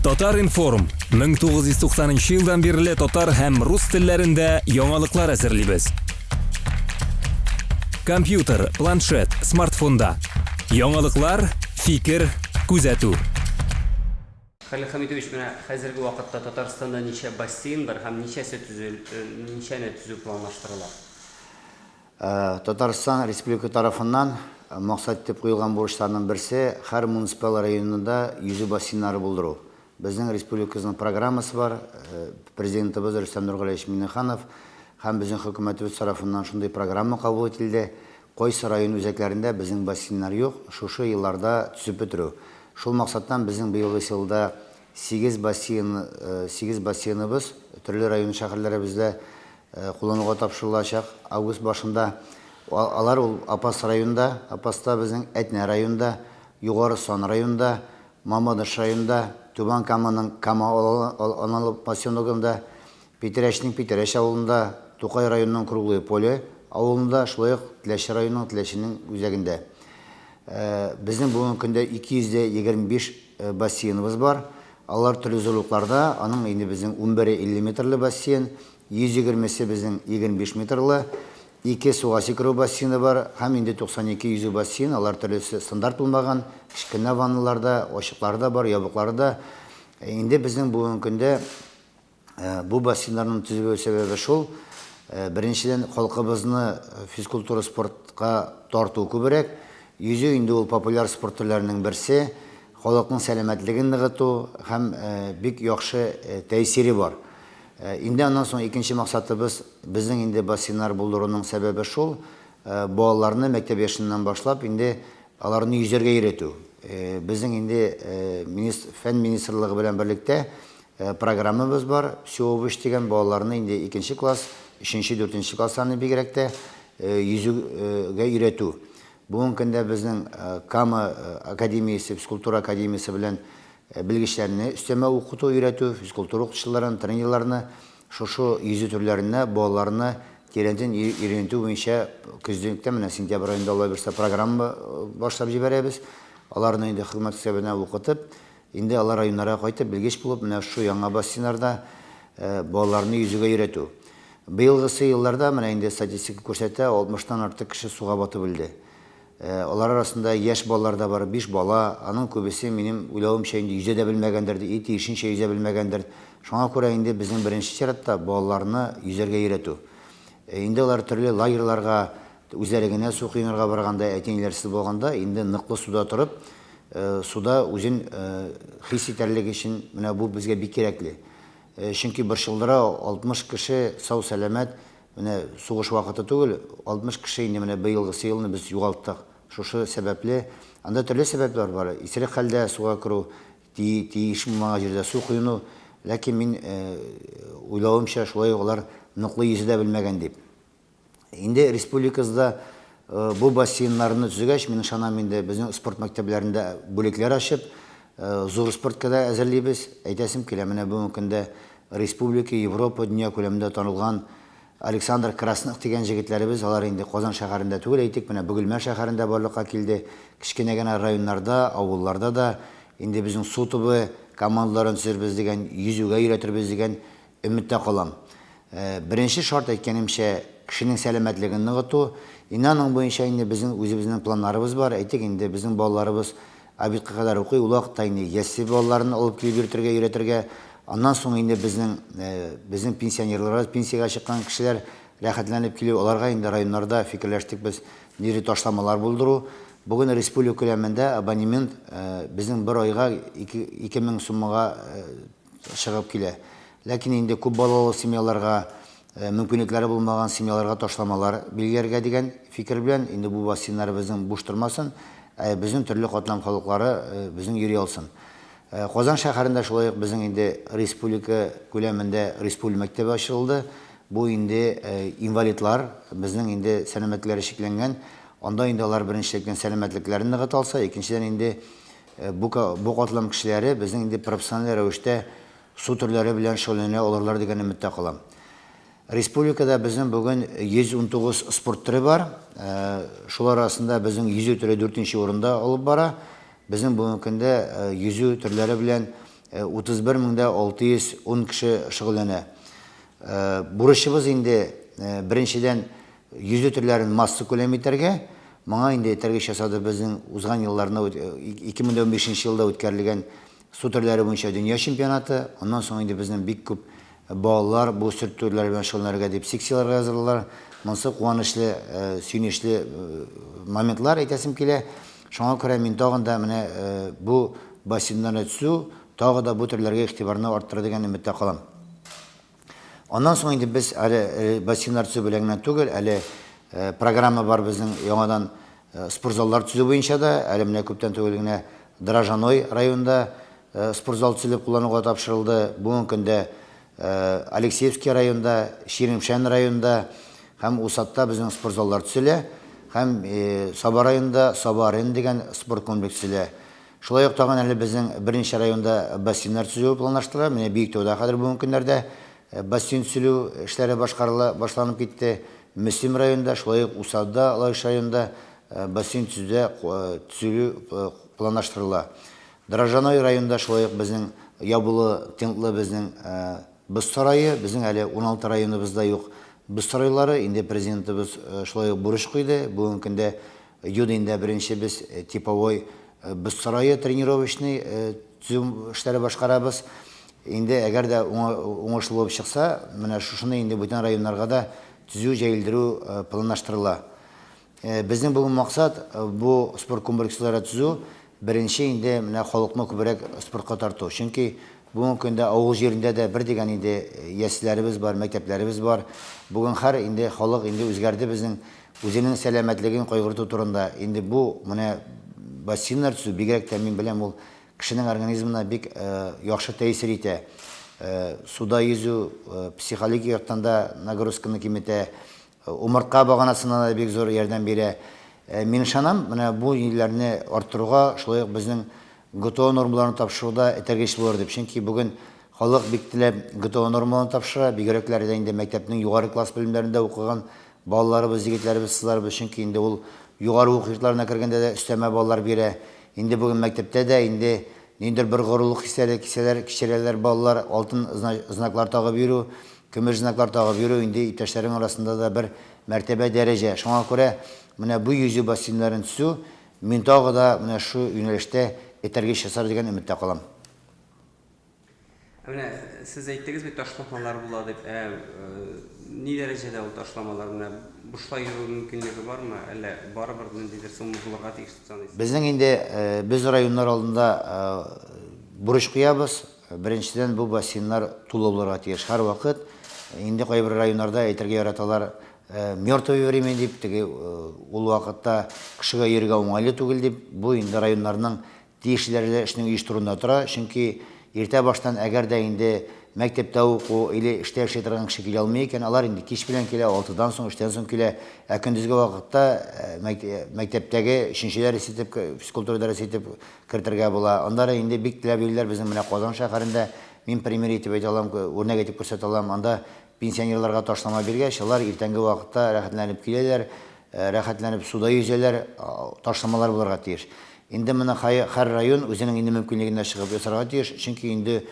Татар информ 1990 жылдан бері татар һәм рус телләрендә яңалыклар әзерлибез. Компьютер, планшет, смартфонда. Яңалыклар, фикер, күзәтү. Халил Хамидович, менә хәзерге вакытта Татарстанда ничә бассейн бар һәм ничәне төзү планлаштырыла? Татарстан Республика тарафыннан максат итеп куелган бурычларның берсе һәр муниципаль районында yüzü бассейннары булдыру. Безнең республикабызның программасы бар, президентыбыз Рөстәм Нургалиевич Миңнеханов һәм безнең хөкүмәтебез тарафыннан шундый программа кабул ителде. Койсы район үзәкләрендә безнең бассейннар юк, шушы елларда төзеп бетерү. Шул максаттан безнең быелгы елда 8 бассейныбыз төрле район шәһәрләребездә куллануга тапшырылачак. Август башында алар ул Апас районында, Апаста безнең Әтнә районында, Югары Сан районында, Мамадыш районында, Түбән Каманың Кама аналык поселогында, Питерәшнең Питерәш авылында, Тукай районының Круглое поле авылында, шулай ук Теләче районының Теләченең үзәгендә. Безнең бүгенге көндә 225 бассейныбыз бар. Алар төрле зурлыкларда, аның инде безнең 11-50 метрлы бассейн, 120-се безнең 25 метрлы, 2 суга сикерү бассейны бар, һәм инде 92 yüzü бассейн, алар төрлесе стандарт булмаган, кичкенә ванналарда, ачыкларда бар, ябыкларда. Инде безнең бүгенге көндә бу бассейннарның төзелү сәбәбе шул. Беренчедән халкыбызны физкультура спортка тарту күбрәк. Yüzü инде ул популяр спорт төрләренең берсе, халыкның сәламәтлеген ныгыту һәм бик яхшы тәэсире бар. Инде аннан соң икенче максатыбыз безнең инде бассейннар булдыруның сәбәбе шул. Балаларны мәктәп яшеннән башлап инде аларны yüзәргә өйрәтү. Безнең инде фән министрлыгы белән берлектә программабыз бар. Всеобщий дигән балаларны инде 2нче класс, 3нче, 4нче классларны бигрәк тә yüзүгә өйрәтү. Бүгенге көндә безнең Кама академиясе, физкультура академиясе белән белгечләрне өстәмә укыту өйрәтү, физкультура укытучыларын, тренерларны шушы yüзү төрләренә балаларны тирәнтен өйрәтү буенча көздәлектә менә сентябрь аенда Алла берсе программа башлап җибәрәбез. Аларны инде хезмәт сәбәбенә укытып, инде алар районнарга кайтып белгеч булып, менә шу яңа бассейннарда балаларны yüзүгә өйрәтү. Быелгы елларда менә инде статистика күрсәтә, 60-тан артык кеше суга батып үлде. Алар арасында яшь балалар да бар, 5 бала, аның күбесе минем уйлавымча инде yüзә дә белмәгәндер, тиешенчә yüзә белмәгәндер. Шуңа күрә инде безнең беренче чиратта балаларны yüзәргә өйрәтү. Инде алар төрле лагерьларга, үзләре генә су кыйнарга барганда, әтинләрсез булганда, инде ныклы суда торып, суда үзен хис итәрлек өчен менә бу безгә бик кирәкле. Чөнки бер елда 60 кеше сау сәламәт, менә сугыш вакыты түгел, 60 кеше инде менә быелгы елны без югалттык. Шушы сәбәпле, анда төрле сәбәпләр бар. Исерек хәлдә суга керү, тиешмәгән җирдә су кыйну, ләкин мин уйлавымча шулай алар ныклы yüзә дә белмәгән дип. Инде республикабызда бу бассейннарны төзегәч, мин ышанам инде безнең спорт мәктәпләрендә бүлекләр ачып, зур спортка да әзерлибез. Әйтәсем килә, менә бүгенге көндә республика, Европа, дөнья күләмендә танылган Александр Красных дигән җегетләребез, алар инде Казан шәһәрендә түгел, әйтик, менә Бөгелмә шәһәрендә барлыкка килде. Кичкенә генә районнарда, авылларда да инде безнең су тубы командаларын төзербез дигән, yüзүгә өйрәтербез дигән өметтә калам. Беренче шарт әйткәнемчә, кешенең сәламәтлеген ныгыту. Аның буенча инде безнең үзебезнең планнарыбыз бар. Әйтик, инде безнең балаларыбыз обедка кадәр укый, ул вакытта инде ясли балаларын алып килеп өйрәтергә. Аннан соң инде безнең пенсионерлар, пенсиягә чыккан кешеләр рәхәтләнеп килү, аларга инде районнарда фикерләштек без нидә ташламалар булдыру. Бүген республика күләмендә абонемент безнең бер айга 2000 сумга чыгып килә. Ләкин инде күп балалы семьяларга, мөмкинлекләре булмаган семьяларга ташламалар билгеләргә дигән фикер белән инде бу бассейннар безнең буш тормасын, безнең төрле катлам халыклары безнең йөри алсын. Казан шәһәрендә шулай ук безнең инде республика күләмендә республика мәктәбе ачылды. Бу инде инвалидлар, безнең инде сәламәтлеге шикләнгән, анда инде алар беренчелектән сәламәтлекләрен ныгыта алса, икенчедән инде бу катлам кешеләре безнең инде профессиональ рәвештә су төрләре белән шөгыльләнә алырлар дигән өметтә калам. Республикада безнең бүген 119 спорт төре бар. Шулар арасында безнең yüzү төре 4нче урында алып бара. Безнең бүгенге көндә yüzү төрләре белән 31,610 кеше шөгыльләнә. Бурычыбыз инде беренчедән йөзү төрләрен масса күләм итәргә. Моңа инде этәргеч ясады безнең узган елларда 2015 елда үткәрелгән су төрләре буенча дөнья чемпионаты. Оннан соң инде безнең бик күп балалар бу спорт төрләре белән шөгыльләнергә дип секцияләргә язылалар. Монсы куанычлы, сөйнечле моментлар әйтәсем килә. Шуңа күрә мин тагын да менә бу бассейннарны төзү, тагы да бу төрләргә игътибарны арттырыр дигән өметтә калам. Ondan sonra indi biz bassinlar tüzü белән генә түгел, әле программа бар безнең яңадан спортзаллар төзү буенча да, әле менә күптән түгел генә Дрожжаной районында спортзал төзелеп куллануга тапшырылды. Бүгенге көндә Алексеевский районында, Ширимшән районында һәм Усатта безнең спортзаллар төзелә, һәм Саба районында Саба-Арена дигән спорт комплексы төзелә. Шулай ук тагын әле безнең беренче районда бассейннар төзү планлаштырыла. Менә Биектауда хәзер бүгенге көннәрдә бассейн төзелү эшләре башланып китте. Мөслим районында, шулай ук Усатда, Алайш районында бассейн төзү планлаштырыла. Дрожжаной районында шулай ук безнең ябылы, тынлы безнең Боз сарайы, безнең әле 16 районыбызда юк боз сарайлары. Инде президентыбыз шулай ук бурыч куйды. Бүгенге көндә июньдә беренче без типовой боз сарайы тренировочный төзү эшләре башкарабыз. Инде әгәр дә уңышлы булып чыкса, менә шушыны инде бүтән районнарга да төзү, җәелдерү планлаштырыла. Безнең бүген максат бу спорт комплекслары төзү, беренче инде менә халыкны күбрәк спортка тарту. Чөнки бүгенге көндә авыл җирендә дә бер дигән инде ясләребез бар, мәктәпләребез бар. Бүген һәр инде халык инде үзгәрде безнең үзенең сәламәтлеген кайгырту турында. Инде бу менә бассейннар төзү бигрәк тә мин беләм ул кешенең организмына бик яхшы тәэсир итә. Суда йөзү психологик яктан да нагрузканы киметә, умыртка баганасына да бик зур ярдәм бирә. Мин ышанам, менә бу илләрне арттыруга, шулай ук безнең ГТО нормаларын тапшыруда этәргеч булыр дип. Чөнки бүген халык бик теләп ГТО нормаларын тапшыра, бигрәкләр дә инде мәктәпнең югары класс белемнәрендә укыган балаларыбыз, егетләребез, кызларыбыз, чөнки инде ул югары уку йортларына кергәндә дә өстәмә баллар бирә. Инде бүген мәктәптә дә инде ниндидер бер горурлык кичерәләр балалар, алтын знаклар тагып йөрү, көмеш знаклар тагып йөрү инде иптәшләренең арасында да бер мәртәбә дәрәҗә. Шуңа күрә менә бу йөзү бассейннарын төзү мин тагы да менә шу юнәлештә этәргеч ясар дигән өметтә калам. Менә сез әйттегез бит ташламалар була дип. Ни дәрәҗәдә ул ташламалар менә бушлай йөрү мөмкинлеге бармы? Әллә барыбер ниндидер сумма булырга тиеш дип саныйсыз? Безнең инде без районнар алдында бурыч куябыз. Беренчедән бу бассейннар тулы булырга тиеш һәр вакыт. Инде кайбер районнарда әйтергә яраталар мертвое время дип, теге ул вакытта кешегә йөрергә уңайлы түгел дип. Бу инде районнарның тиешләрендә эшнең оештыруында тора. Чөнки иртә баштан әгәр дә инде мәктәптә уку или эштә эшли торган кеше килә алмый икән, алар инде кич белән килә, 6дан соң, 3тән соң килә. Көндезге вакытта мәктәптәге өченчеләр исетеп, физкультура дәресе итеп кертергә була. Андары инде бик теләп йөриләр. Безнең менә Казан шәһәрендә мин пример итеп әйтә алам, үрнәк итеп күрсәтә алам. Анда пенсионерларга ташлама биргәч, алар иртәнге вакытта рәхәтләнеп киләләр, рәхәтләнеп суда yüзәләр, ташламалар булырга тиеш. Инде менә һәр район үзенең инде мөмкинлегенә чыгып ясарга тиеш. Чөнки инде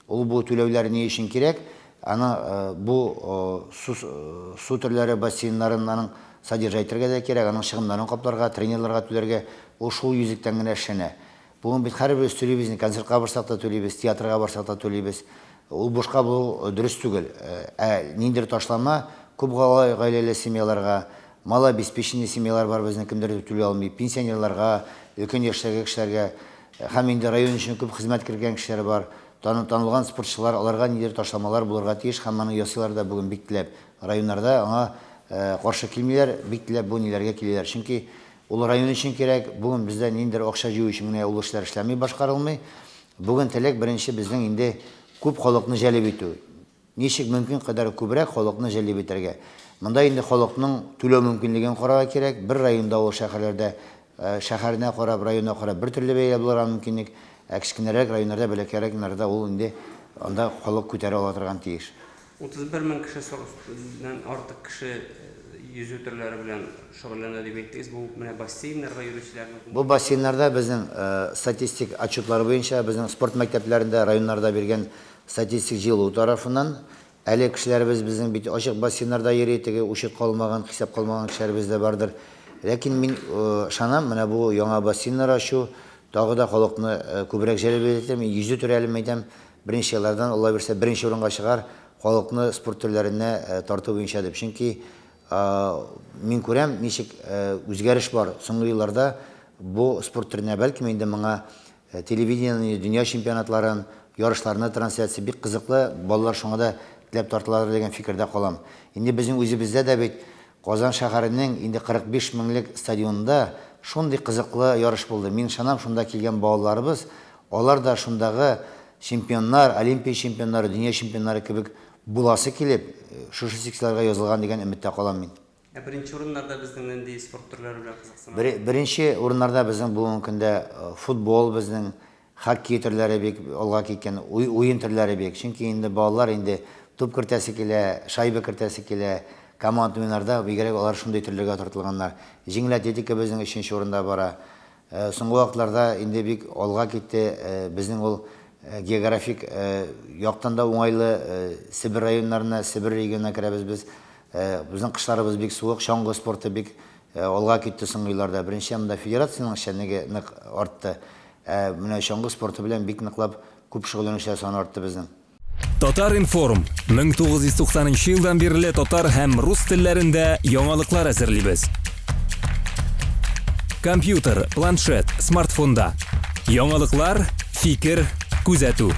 ул бу түләүләр ни өчен кирәк? Аны бу су төрләре бассейннарының содержательгә дә кирәк, аның чыгымнарын капларга, тренерларга түләргә, ул шул yüзлектән генә эшләнә. Бүген бит һәрбер төлибез, концертка барсак та төлибез, театрга барсак та төлибез. Ул бушка бу дөрес түгел. Ниндидер ташлама күп гаиләле семьяларга, малообеспеченный семьялар бар безнең, кемдер түләй алмый, пенсионерларга, өлкән яшьтәге кешеләргә, һәм инде район өчен күп хезмәт кергән кешеләр бар. Танылган спортчылар, аларга ниндидер ташламалар булырга тиеш, һәм аны ясыйлар да бүген бик теләп. Районнарда аңа каршы килмиләр, бик теләп бу ниләргә киләләр. Чөнки ул район өчен кирәк. Бүген бездә ниндидер акча җыю өчен генә ул эшләр эшләми башкарылмый. Бүген теләк беренче безнең инде күп халыкны җәлеп итү. Ничек мөмкин кадәр күбрәк халыкны җәлеп итәргә. Монда инде халыкның түләү мөмкинлеген карарга кирәк. Бер районда ул шәһәрләрдә, шәһәренә карап, районына карап бер төрле бәя булырга мөмкинлек. Кечкенәрәк районнарда, бәләкәрәк районнарда ул инде анда халык күтәрә ала торган тиеш. 31 мең кеше артык кеше yüzü türleri bilen şugullanıyor diye bektiniz. Bu menä basseynlerde yürüyüşlerini Bu basseynlarda bizim statistik açıkları boyunca bizim sport mekteplerinde, rayonlarda bergen statistik jıйылуу tarafından әле кешеләребез безнең бит ачык бассейннарда йөри, теге ушык калмаган, хисап калмаган кешеләребез дә бардыр. Ләкин мин шанам, менә бу яңа бассейннар ачу тагы да халыкны күбрәк җәлеп итә. Мин йөзү төрәлем әйтәм, беренче еллардан Алла берсә беренче урынга чыгар, халыкны спорт төрләренә тарту буенча дип. Чөнки мин күрәм, ничек үзгәреш бар. Соңгы елларда бу спорт төренә бәлки инде моңа телевидение, дөнья чемпионатларын, ярышларны трансляция бик кызыклы, балалар шуңа да теләп тартылалар дигән фикердә калам. Инде безнең үзебездә дә бит Казан шәһәренең инде 45 меңлек стадионында шундый кызыклы ярыш булды. Мин шанам, шунда килгән балаларыбыз, алар да шундагы чемпионнар, олимпия чемпионнары, дөнья чемпионнары кебек буласы килеп, шушы секцияларга язылган дигән өметтә калам мин. Birinci urunlarda bizning nendey sport turlari bilan qiziqsizlar? Birinchi урыннарда безнең бүгенге көндә футбол, безнең хоккей төрләре бик алга киткән, уен төрләре бик. Чөнки инде балалар инде туп кертәсе килә, шайба кертәсе килә, команда уеннарда бигрәк алар шундый төрләргә тартылганнар. Җиңел атлетика безнең 3нче урында бара. Соңгы вакытларда инде бик алга китте. Безнең ул географик яктан да уңайлы Сибир районнарына, Сибир регионына керәбез без. Безнең кышларыбыз бик суык, шаңгы спорты бик алга китте соңгы елларда. Беренче монда федерациянең эшчәнлеге нык артты. Менә шаңгы спорты белән бик ныклап күп шөгыльләнүчеләр саны артты безнең. Татар информ 1990 елдан бирле татар һәм рус телләрендә яңалыклар әзерлибез. Компьютер, планшет, смартфонда. Яңалыклар, фикер, күзәтү.